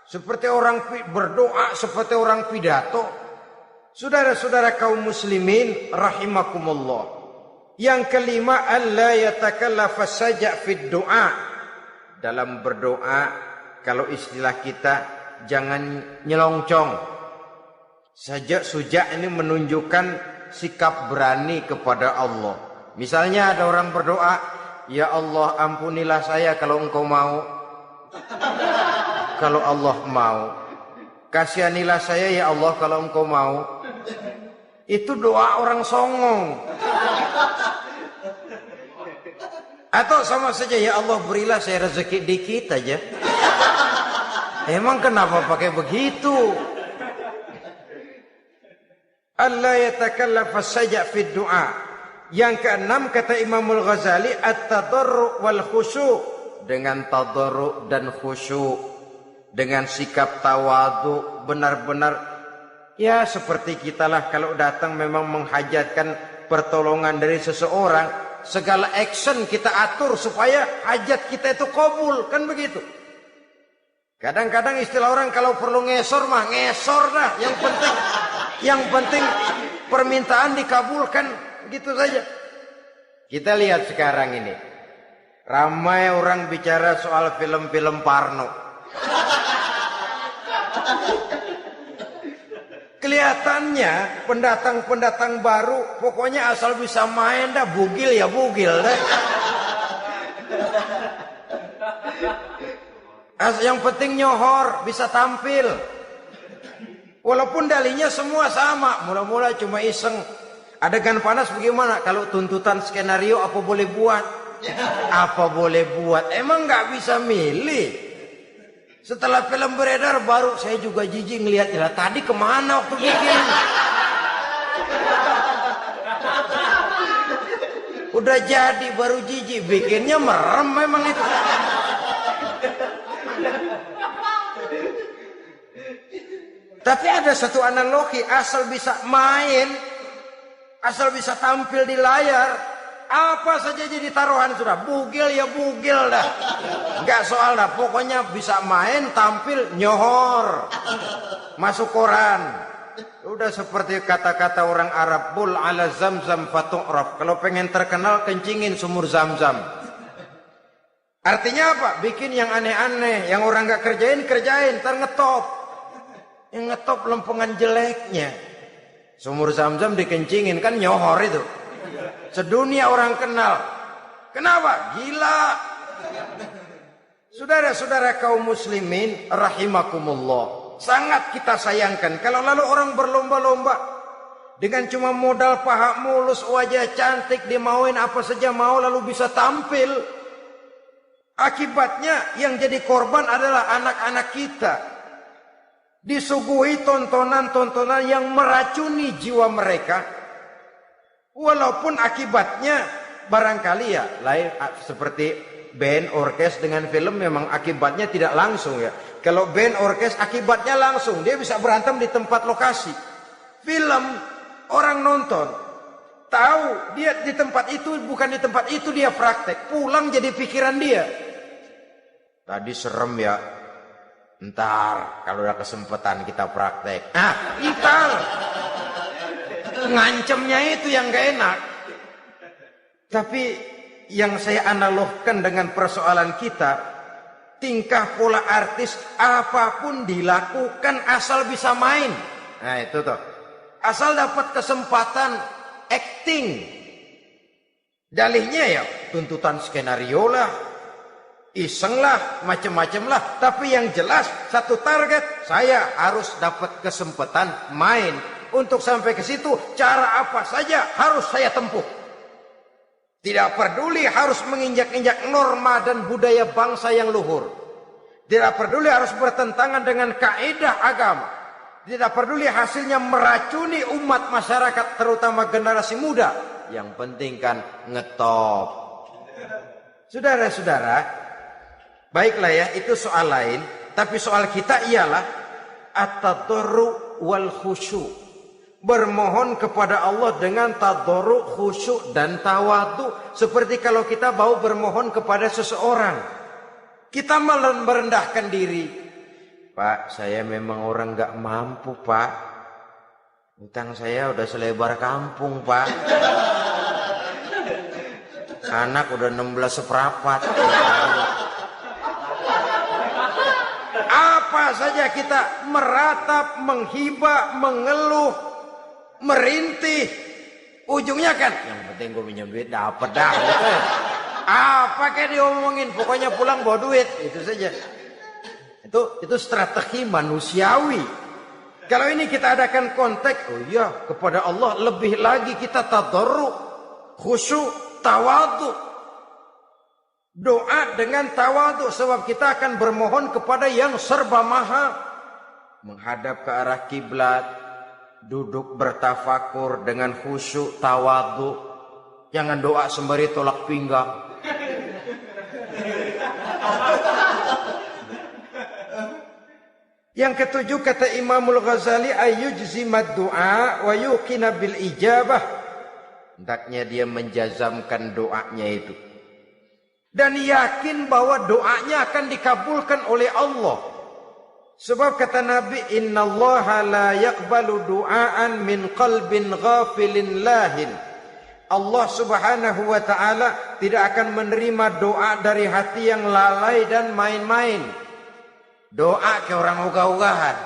Seperti orang berdoa, seperti orang pidato. Saudara-saudara kaum muslimin rahimakumullah. Yang kelima, alla yatakallafa saja' fid du'a. Dalam berdoa, kalau istilah kita, jangan nyelongcong. Suja' ini menunjukkan sikap berani kepada Allah. Misalnya ada orang berdoa, ya Allah ampunilah saya kalau engkau mau. Kalau Allah mau. Kasihanilah saya ya Allah kalau engkau mau. Itu doa orang songong. Atau sama saja, ya Allah berilah saya rezeki dikit aja. Emang kenapa pakai begitu? Allah yatakallafa saja fid du'a. Yang keenam kata Imamul Ghazali, at-tadarru' wal khusyu'. Dengan tadarru' dan khusyuk, dengan sikap tawadu, benar-benar ya seperti kita lah kalau datang memang menghajatkan pertolongan dari seseorang, segala action kita atur supaya hajat kita itu kabul, kan begitu. Kadang-kadang istilah orang kalau perlu ngesor mah ngesor dah, yang penting permintaan dikabulkan, gitu saja. Kita lihat sekarang ini, ramai orang bicara soal film-film Parno. Kelihatannya pendatang-pendatang baru, pokoknya asal bisa main dah, bugil ya bugil dah. Yang penting nyohor, bisa tampil. Walaupun dalinya semua sama, mula-mula cuma iseng. Adegan panas bagaimana? Kalau tuntutan skenario apa boleh buat? Apa boleh buat? Emang nggak bisa milih. Setelah film beredar baru saya juga jijik ngelihat, ya tadi kemana waktu bikin? Udah jadi baru jijik, bikinnya merem memang itu. Tapi ada satu analogi, asal bisa main, asal bisa tampil di layar, apa saja jadi taruhan sudah. Bugil ya bugil dah, nggak soal dah. Pokoknya bisa main, tampil, nyohor, masuk koran. Udah seperti kata-kata orang Arab, bul ala zamzam fatu'raf. Kalau pengen terkenal kencingin sumur Zamzam. Artinya apa? Bikin yang aneh-aneh, yang orang nggak kerjain, ntar ngetop. Yang ngetop lempengan jeleknya. Sumur Zamzam dikencingin, kan nyohor itu. Sedunia orang kenal. Kenapa? Gila. Saudara-saudara kaum muslimin rahimakumullah, sangat kita sayangkan kalau lalu orang berlomba-lomba dengan cuma modal paha mulus, wajah cantik, dimauin apa saja mau lalu bisa tampil. Akibatnya yang jadi korban adalah anak-anak kita. Disuguhi tontonan-tontonan yang meracuni jiwa mereka. Walaupun akibatnya barangkali ya lain, seperti band orkes dengan film memang akibatnya tidak langsung ya. Kalau band orkes akibatnya langsung, dia bisa berantem di tempat lokasi. Film orang nonton tahu dia di tempat itu, bukan di tempat itu dia praktek, pulang jadi pikiran dia. Tadi serem ya, ntar kalau udah kesempatan kita praktek. Ntar ngancemnya itu yang gak enak. Tapi yang saya analogkan dengan persoalan kita, tingkah pola artis apapun dilakukan asal bisa main. Nah itu tuh, asal dapat kesempatan acting. Dalihnya ya tuntutan skenario lah, iseng lah, macem-macem lah. Tapi yang jelas satu target, saya harus dapat kesempatan main. Untuk sampai ke situ cara apa saja harus saya tempuh. Tidak peduli harus menginjak-injak norma dan budaya bangsa yang luhur. Tidak peduli harus bertentangan dengan kaidah agama. Tidak peduli hasilnya meracuni umat masyarakat, terutama generasi muda. Yang penting kan ngetop. Saudara-saudara, baiklah ya, itu soal lain. Tapi soal kita ialah at-tadarru wal khusyu'. Bermohon kepada Allah dengan tadarru', khusyuk dan tawadu. Seperti kalau kita mau bermohon kepada seseorang, kita malah merendahkan diri. Pak, saya memang orang gak mampu, Pak. Utang saya udah selebar kampung, Pak. Anak udah 16 seperempat. Apa saja kita meratap, menghibah, mengeluh, merintih, ujungnya kan yang penting gue minjem duit dapet dah gitu. Apa kayak diomongin, pokoknya pulang bawa duit, itu saja. Itu strategi manusiawi. Kalau ini kita adakan konteks, oh iya, kepada Allah lebih lagi kita tadarruk, khusyuk, tawadhu. Doa dengan tawadhu, sebab kita akan bermohon kepada yang serba maha. Menghadap ke arah kiblat, duduk bertafakur dengan khusyuk, tawadhu. Jangan doa sembari tolak pinggang. Yang ketujuh kata Imamul Ghazali, ayyujzimad du'a wa yuqina bil ijabah. Hendaknya dia menjazamkan doanya itu dan yakin bahwa doanya akan dikabulkan oleh Allah. Sebab kata Nabi, innallaha la yaqbalu du'aan min qalbin ghafilin lahin. Allah Subhanahu wa taala tidak akan menerima doa dari hati yang lalai dan main-main. Doa ke orang ogah-ogahan.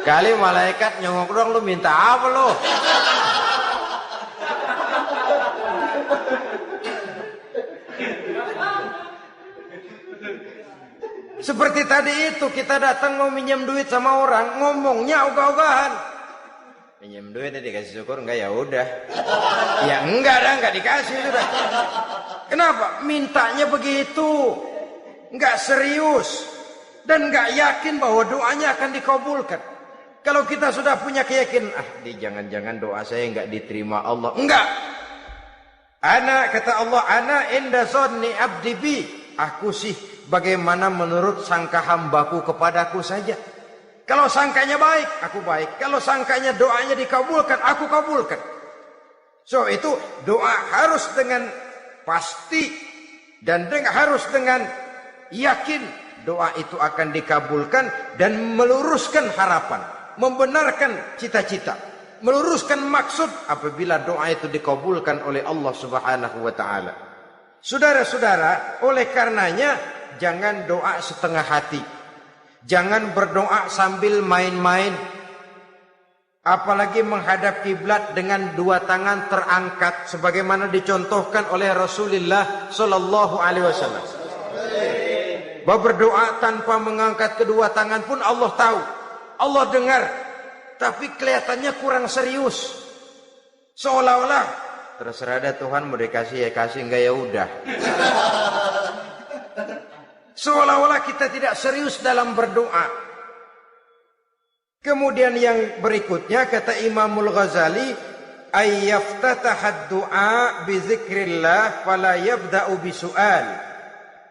Kali malaikat nyongok dong, lu minta apa lu? Seperti tadi itu, kita datang mau minjem duit sama orang, ngomongnya ogah-ogahan. Minjem duit dikasih syukur, enggak ya udah. Ya enggak dah, enggak dikasih sudah. Kenapa? Mintanya begitu. Enggak serius dan enggak yakin bahwa doanya akan dikabulkan. Kalau kita sudah punya keyakinan, jangan-jangan doa saya enggak diterima Allah. Enggak. Kata Allah, ana inda zanni abdi bi. Aku sih bagaimana menurut sangka hambaku kepadaku saja. Kalau sangkanya baik, aku baik. Kalau sangkanya doanya dikabulkan, aku kabulkan. So itu doa harus dengan pasti dan harus dengan yakin doa itu akan dikabulkan dan meluruskan harapan, membenarkan cita-cita, meluruskan maksud apabila doa itu dikabulkan oleh Allah Subhanahu wa taala. Saudara-saudara, oleh karenanya jangan doa setengah hati. Jangan berdoa sambil main-main. Apalagi menghadap kiblat dengan dua tangan terangkat sebagaimana dicontohkan oleh Rasulullah sallallahu alaihi wasallam. Bahwa berdoa tanpa mengangkat kedua tangan pun Allah tahu. Allah dengar. Tapi kelihatannya kurang serius. Seolah-olah terserah ada Tuhan mau dikasih ya kasih, enggak ya udah. Seolah-olah kita tidak serius dalam berdoa. Kemudian yang berikutnya kata Imamul Ghazali, ayyaftataha du'a bi dzikrillah fala yabda'u bi su'al.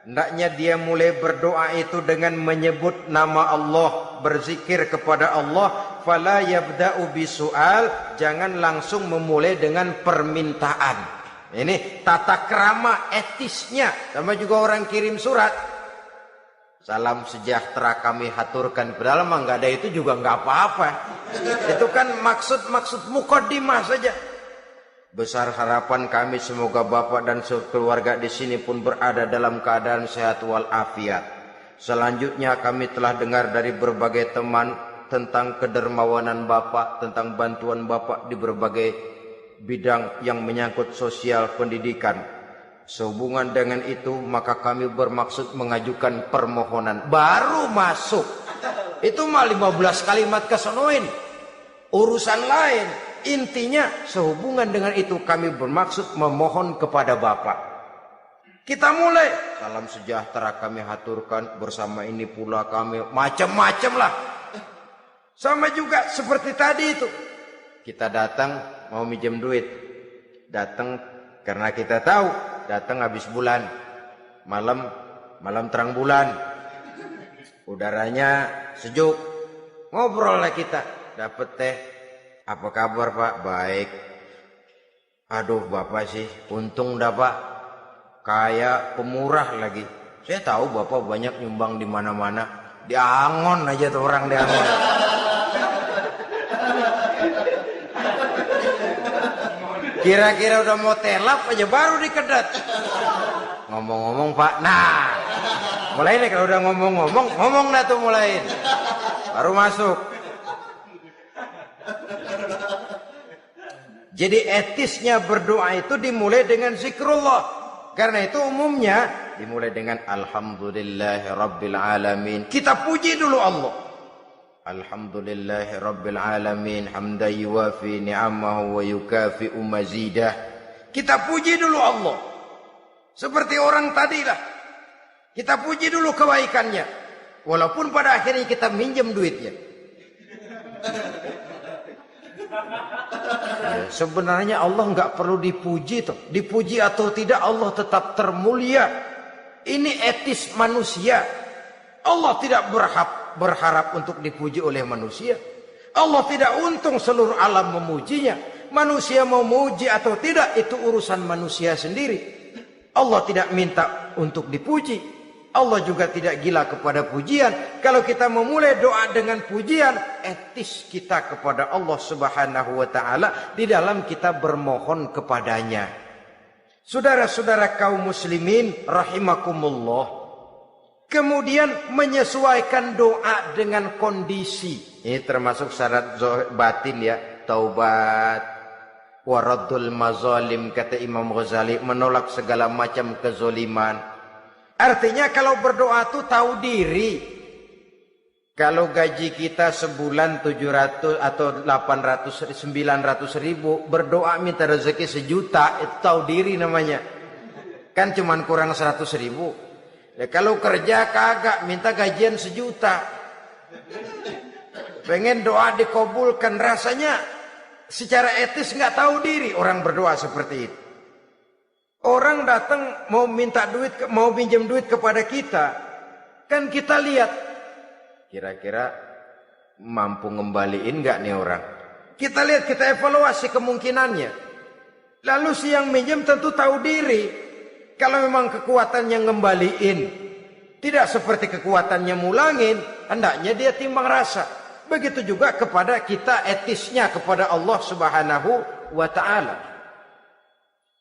Hendaknya dia mulai berdoa itu dengan menyebut nama Allah, berzikir kepada Allah, fala yabda'u bi su'al, jangan langsung memulai dengan permintaan. Ini tata krama etisnya. Sama juga orang kirim surat, salam sejahtera kami haturkan, padahal mah nggak ada itu juga nggak apa-apa. Itu kan maksud mukaddimah saja. Besar harapan kami semoga Bapak dan sekeluarga di sini pun berada dalam keadaan sehat walafiat. Selanjutnya kami telah dengar dari berbagai teman tentang kedermawanan Bapak, tentang bantuan Bapak di berbagai bidang yang menyangkut sosial pendidikan. Sehubungan dengan itu maka kami bermaksud mengajukan permohonan. Baru masuk itu mah 15 kalimat kesonoin, urusan lain. Intinya sehubungan dengan itu kami bermaksud memohon kepada Bapak. Kita mulai, salam sejahtera kami haturkan, bersama ini pula kami, macam-macam lah. Sama juga seperti tadi itu, kita datang mau minjem duit, datang karena kita tahu datang habis bulan, malam terang bulan, udaranya sejuk, ngobrol lah kita, dapet teh, apa kabar Pak? Baik. Aduh Bapak sih, untung dah Pak, kaya, pemurah lagi. Saya tahu Bapak banyak nyumbang di mana-mana. Di Angon aja tuh orang di Angon. Kira-kira udah mau telap aja baru dikedat. Ngomong-ngomong Pak, nah mulai nih kalau udah ngomong dah tuh mulai. Baru masuk. Jadi etisnya berdoa itu dimulai dengan zikrullah. Karena itu umumnya dimulai dengan Alhamdulillahi Rabbil Alamin. Kita puji dulu Allah. Alhamdulillahi Rabbil Alamin. Hamdan yuwafi ni'amahu wa yukafi'u mazidah. Kita puji dulu Allah. Seperti orang tadi lah. Kita puji dulu kebaikannya. Walaupun pada akhirnya kita minjem duitnya. Ya, sebenarnya Allah nggak perlu dipuji toh. Dipuji atau tidak Allah tetap termulia. Ini etis manusia. Allah tidak berharap untuk dipuji oleh manusia. Allah tidak untung seluruh alam memujinya. Manusia mau memuji atau tidak itu urusan manusia sendiri. Allah tidak minta untuk dipuji. Allah juga tidak gila kepada pujian. Kalau kita memulai doa dengan pujian, etis kita kepada Allah Subhanahu wa taala di dalam kita bermohon kepadanya. Saudara-saudara kaum muslimin rahimakumullah. Kemudian menyesuaikan doa dengan kondisi. Ini termasuk syarat batin ya. Taubat, waraddul mazalim, kata Imam Ghazali, menolak segala macam kezoliman. Artinya kalau berdoa itu tahu diri. Kalau gaji kita sebulan 700 atau 800, 900 ribu, berdoa minta rezeki 1 juta, itu tahu diri namanya. Kan cuman kurang 100 ribu. Ya, kalau kerja kagak minta gajian 1 juta. Pengen doa dikabulkan, rasanya secara etis nggak tahu diri orang berdoa seperti itu. Orang datang mau minta duit, mau pinjam duit kepada kita, kan kita lihat kira-kira mampu ngembaliin nggak nih orang. Kita lihat, kita evaluasi kemungkinannya. Lalu si yang minjem tentu tahu diri. Kalau memang kekuatannya ngembaliin tidak seperti kekuatannya mulangin, hendaknya dia timbang rasa. Begitu juga kepada kita etisnya kepada Allah Subhanahu wa taala.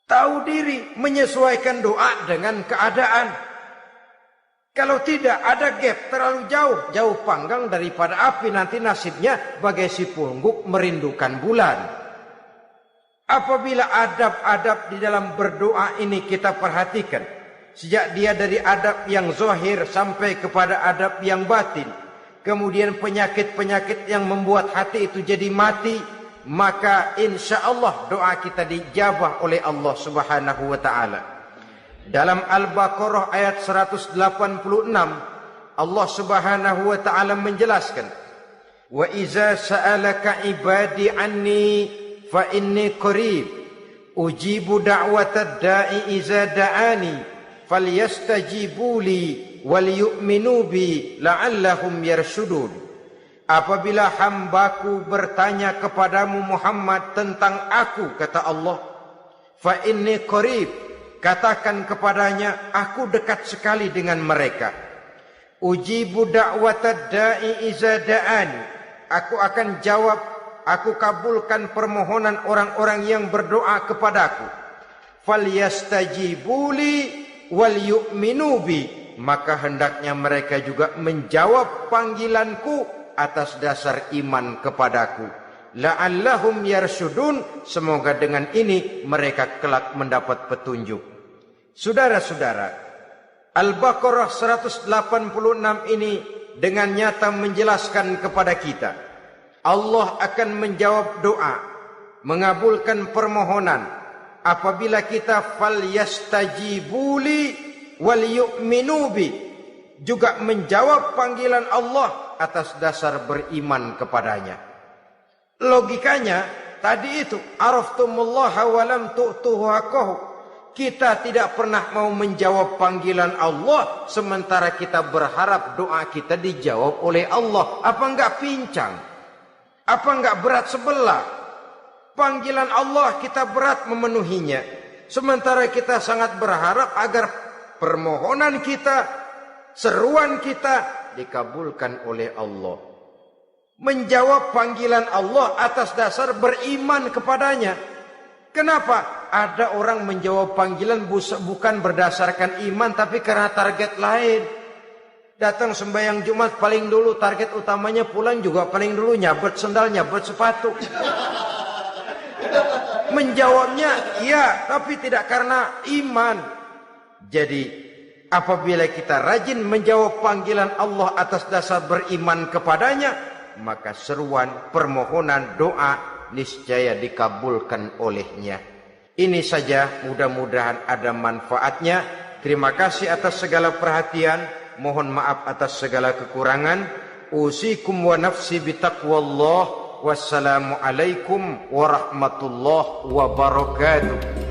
Tahu diri, menyesuaikan doa dengan keadaan. Kalau tidak ada gap terlalu jauh panggang daripada api, nanti nasibnya bagai si pungguk merindukan bulan. Apabila adab-adab di dalam berdoa ini kita perhatikan, sejak dia dari adab yang zahir sampai kepada adab yang batin, kemudian penyakit-penyakit yang membuat hati itu jadi mati, maka insya Allah doa kita dijabah oleh Allah Subhanahu wa taala. Dalam Al-Baqarah ayat 186, Allah Subhanahu wa taala menjelaskan, "Wa iza sa'alaka ibadi anni fa inni qarib ujibu da'watad da'i iza da'ani falyastajibu li wal yu'minu bi la'allahum yarshudun." Apabila hambaku bertanya kepadamu Muhammad tentang aku, kata Allah, fa inni qarib, katakan kepadanya aku dekat sekali dengan mereka. Ujibu da'watad da'i iza da'ani, aku akan jawab, aku kabulkan permohonan orang-orang yang berdoa kepadaku. Falyastajibuli wal yu'minu bi, maka hendaknya mereka juga menjawab panggilanku atas dasar iman kepadaku. La'allahum yarshudun, semoga dengan ini mereka kelak mendapat petunjuk. Saudara-saudara, Al-Baqarah 186 ini dengan nyata menjelaskan kepada kita, Allah akan menjawab doa, mengabulkan permohonan apabila kita falyastajibuli wal yu'minu bi, juga menjawab panggilan Allah atas dasar beriman kepadanya. Logikanya tadi itu, araftumullaha wa lam tu'tuhu haqqahu. Kita tidak pernah mau menjawab panggilan Allah sementara kita berharap doa kita dijawab oleh Allah. Apa enggak pincang? Apa enggak berat sebelah? Panggilan Allah kita berat memenuhinya. Sementara kita sangat berharap agar permohonan kita, seruan kita dikabulkan oleh Allah. Menjawab panggilan Allah atas dasar beriman kepadanya. Kenapa? Ada orang menjawab panggilan bukan berdasarkan iman, tapi karena target lain. Datang sembahyang Jumat paling dulu, target utamanya pulang juga paling dulu nyabet sendal, nyabet sepatu. Menjawabnya iya, tapi tidak karena iman. Jadi apabila kita rajin menjawab panggilan Allah atas dasar beriman kepadanya, maka seruan, permohonan, doa niscaya dikabulkan olehnya. Ini saja, mudah-mudahan ada manfaatnya. Terima kasih atas segala perhatian. Mohon maaf atas segala kekurangan. Usikum wa nafsi bitaqwallah. Wassalamu alaikum warahmatullahi wabarakatuh.